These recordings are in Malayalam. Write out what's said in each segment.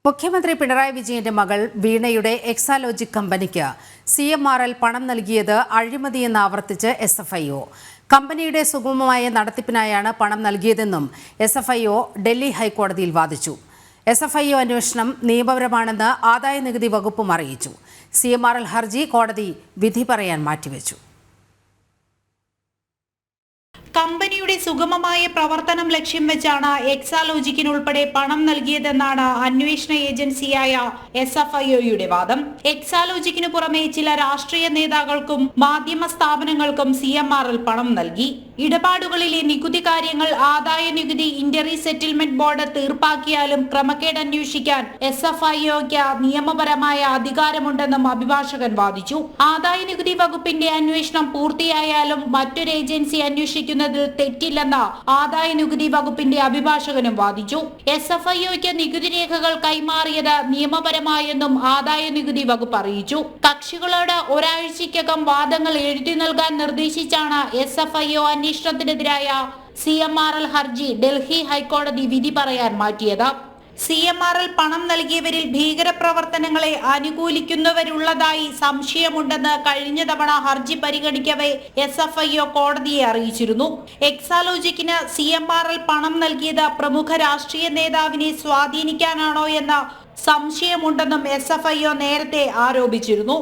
മുഖ്യമന്ത്രി പിണറായി വിജയന്റെ മകൾ വീണയുടെ എക്സാലോജിക് കമ്പനിക്ക് CMRL പണം നൽകിയത് അഴിമതിയെന്ന് ആവർത്തിച്ച് SFIO. കമ്പനിയുടെ സുഗമമായ നടത്തിപ്പിനായാണ് പണം നൽകിയതെന്നും SFIO ഡൽഹി ഹൈക്കോടതിയിൽ വാദിച്ചു. SFIO അന്വേഷണം നിയമപരമാണെന്ന് ആദായനികുതി വകുപ്പും അറിയിച്ചു. CMRL ഹർജി കോടതി വിധി പറയാൻ മാറ്റിവെച്ചു. കമ്പനിയുടെ സുഗമമായ പ്രവർത്തനം ലക്ഷ്യം വെച്ചാണ് എക്സാലോജിക്കിനുൾപ്പെടെ പണം നൽകിയതെന്നാണ് അന്വേഷണ ഏജൻസിയായ SFIOയുടെ വാദം. എക്സാലോജിക്കിനു പുറമെ ചില രാഷ്ട്രീയ നേതാക്കൾക്കും മാധ്യമ സ്ഥാപനങ്ങൾക്കും CMRL പണം നൽകി. ഇടപാടുകളിലെ നികുതി കാര്യങ്ങൾ ആദായ നികുതി ഇന്ററി സെറ്റിൽമെന്റ് ബോർഡ് തീർപ്പാക്കിയാലും ക്രമക്കേട് അന്വേഷിക്കാൻ SFIOയ്ക്ക് നിയമപരമായ അധികാരമുണ്ടെന്നും അഭിഭാഷകൻ വാദിച്ചു. ആദായ നികുതി വകുപ്പിന്റെ അന്വേഷണം പൂർത്തിയായാലും മറ്റൊരു ഏജൻസി അന്വേഷിക്കുന്ന തെറ്റില്ലെന്ന് ആദായ നികുതി വകുപ്പിന്റെ അഭിഭാഷകനും വാദിച്ചു. SFIOയ്ക്ക് നികുതി രേഖകൾ കൈമാറിയത് നിയമപരമായെന്നും ആദായ നികുതി വകുപ്പ് അറിയിച്ചു. കക്ഷികളോട് ഒരാഴ്ചയ്ക്കകം വാദങ്ങൾ എഴുതി നൽകാൻ നിർദ്ദേശിച്ചാണ് SFIO അന്വേഷണത്തിനെതിരായ CMRL ഹർജി ഡൽഹി ഹൈക്കോടതി വിധി പറയാൻ മാറ്റിയത്. CMRL പണം നൽകിയവരിൽ ഭീകരപ്രവർത്തനങ്ങളെ അനുകൂലിക്കുന്നവരുള്ളതായി സംശയമുണ്ടെന്ന് കഴിഞ്ഞ തവണ ഹർജി പരിഗണിക്കവേ SFIO കോടതിയെ അറിയിച്ചിരുന്നു. എക്സാലോജിക്കിന് CMRL പണം നൽകിയത് പ്രമുഖ രാഷ്ട്രീയ നേതാവിനെ സ്വാധീനിക്കാനാണോ എന്ന സംശയമുണ്ടെന്നും SFIO നേരത്തെ ആരോപിച്ചിരുന്നു.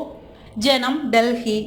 ജനം, ഡൽഹി.